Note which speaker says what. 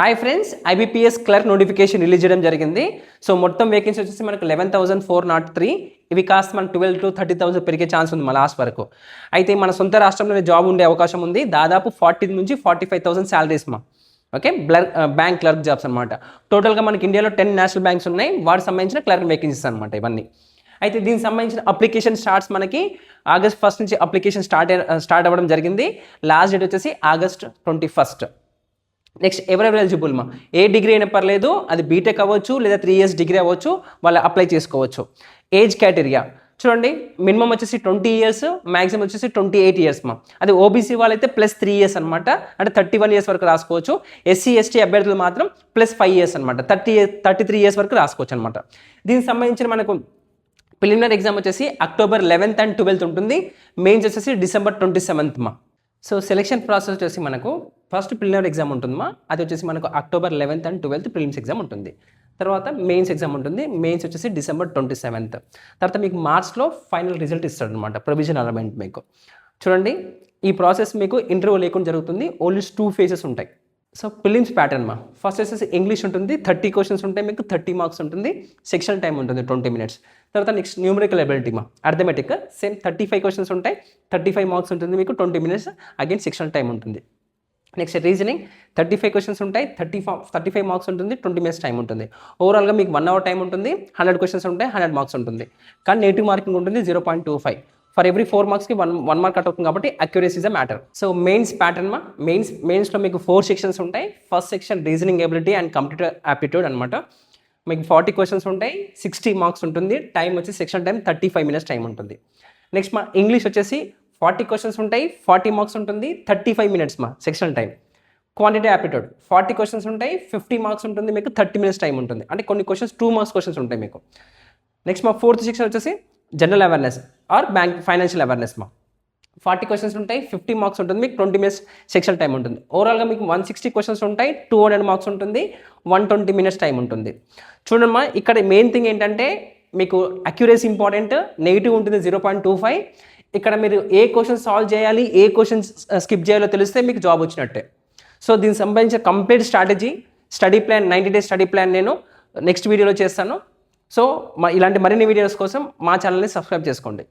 Speaker 1: Hi friends, IBPS clerk notification release చేయడం జరిగింది. So మొత్తం వేకెన్సీ వచ్చేసి మనకు 11,403. ఇవి కాస్త మనకు 12 to 30,000 పెరిగే ఛాన్స్ ఉంది మా లాస్ట్ వరకు. అయితే మన సొంత రాష్ట్రంలోనే జాబ్ ఉండే అవకాశం ఉంది. దాదాపు 40 నుంచి 45,000 శాలరీస్ మా. ఓకే, బ్యాంక్ క్లర్క్ జాబ్స్ అనమాట. టోటల్గా మనకి ఇండియాలో 10 నేషనల్ బ్యాంక్స్ ఉన్నాయి. వాటికి సంబంధించిన క్లర్క్ వేకెన్సీస్ అనమాట ఇవన్నీ. అయితే దీనికి సంబంధించిన అప్లికేషన్ స్టార్ట్స్ మనకి August 1 నుంచి అప్లికేషన్ స్టార్ట్ అవ్వడం జరిగింది. లాస్ట్ డేట్ వచ్చేసి August 21. నెక్స్ట్ ఎవరెవరు ఎలిజిబుల్ మా, ఏ డిగ్రీ అయినా పర్లేదు, అది బీటెక్ అవ్వచ్చు లేదా 3 years డిగ్రీ అవ్వచ్చు, వాళ్ళు అప్లై చేసుకోవచ్చు. ఏజ్ కేటగిరియా చూడండి, మినిమం వచ్చేసి 20 years, మ్యాక్సిమం వచ్చేసి 28 years మా. అది ఓబీసీ వాళ్ళైతే +3 years అనమాట, అంటే 31 years వరకు రాసుకోవచ్చు. ఎస్సీ ఎస్టీ అభ్యర్థులు మాత్రం +5 years అనమాట, 33 years వరకు రాసుకోవచ్చు అనమాట. దీనికి సంబంధించిన మనకు ప్రిలిమినరీ ఎగ్జామ్ వచ్చేసి October 11th and 12th ఉంటుంది. మెయిన్స్ వచ్చేసి December 27th మా. సో సెలెక్షన్ ప్రాసెస్ వచ్చేసి మనకు ఫస్ట్ ప్రిలిమినరీ ఎగ్జామ్ ఉంటుందమ్మా, అది వచ్చేసి మనకు October 11th and 12th prelims exam ఉంటుంది. తర్వాత మెయిన్స్ ఎగ్జామ్ ఉంటుంది, మెయిన్స్ వచ్చేసి December 27th. తర్వాత మీకు మార్చ్లో ఫైనల్ రిజల్ట్ ఇస్తాడు అనమాట, ప్రొవిజన్ అలాట్మెంట్ మీకు. చూడండి, ఈ ప్రాసెస్ మీకు ఇంటర్వ్యూ లేకుండా జరుగుతుంది. ఓన్లీ 2 phases ఉంటాయి. సో ప్రిలిమ్స్ ప్యాటర్న్ మా, ఫస్ట్ వచ్చేసి ఇంగ్లీష్ ఉంటుంది, 30 questions ఉంటాయి, మీకు 30 marks ఉంటుంది. సెక్షన్ టైం ఉంటుంది 20 minutes. తర్వాత నెక్స్ట్ న్యూమరికల్ ఎబిలిటీ మా, అర్థమెటిక్ సేమ్ 35 questions ఉంటాయి, 35 marks ఉంటుంది, మీకు 20 minutes. అగైన్ సెక్షన్ టైం ఉంటుంది. నెక్స్ట్ రీజనింగ్ 35 questions ఉంటాయి, 35 marks ఉంటుంది, 20 minutes టైం ఉంటుంది. ఓవరాల్గా మీకు 1 hour టైం ఉంటుంది, 100 questions ఉంటాయి, 100 marks ఉంటుంది. కానీ నెగిటివ్ మార్కింగ్ ఉంటుంది 0.25. ఫర్ ఎవ్రీ 4 marksకి 1 mark కట్ అవుతుంది, కాబట్టి accuracy is a matter. So mains pattern మా, మెయిన్స్లో మీకు 4 sections ఉంటాయి. First section reasoning ability and computer aptitude అనమాట. మీకు 40 questions ఉంటాయి, 60 marks ఉంటుంది. టైం వచ్చి సెక్షన్ టైం 35 minutes టైం ఉంటుంది. నెక్స్ట్ మా ఇంగ్లీష్ వచ్చేసి 40 questions ఉంటాయి, 40 marks ఉంటుంది, 35 minutes మా section time. Quantity aptitude 40 questions ఉంటాయి, 50 marks ఉంటుంది, మీకు 30 minutes టైం ఉంటుంది. అంటే కొన్ని క్వశ్చన్స్ 2 marks questions ఉంటాయి మీకు. నెక్స్ట్ మా ఫోర్త్ సెక్షన్ వచ్చేసి general awareness or bank financial awareness మా. 40 questions ఉంటాయి, 50 marks ఉంటుంది, మీకు 20 minutes సెక్షన్ టైం ఉంటుంది. ఓవరాల్గా మీకు 160 questions ఉంటాయి, 200 marks ఉంటుంది, 120 minutes టైం ఉంటుంది. చూడమ్మా, ఇక్కడ మెయిన్ థింగ్ ఏంటంటే మీకు అక్యురసీ ఇంపార్టెంట్. నెగిటివ్ ఉంటుంది 0.25. ఇక్కడ మీరు ఏ క్వశ్చన్ సాల్వ్ చేయాలి, ఏ క్వశ్చన్ స్కిప్ చేయాలో తెలిస్తే మీకు జాబ్ వచ్చినట్టే. సో దీనికి సంబంధించిన complete study plan 90 days study plan నేను నెక్స్ట్ వీడియోలో చేస్తాను. సో ఇలాంటి మరిన్ని వీడియోస్ కోసం మా ఛానల్ని సబ్స్క్రైబ్ చేసుకోండి.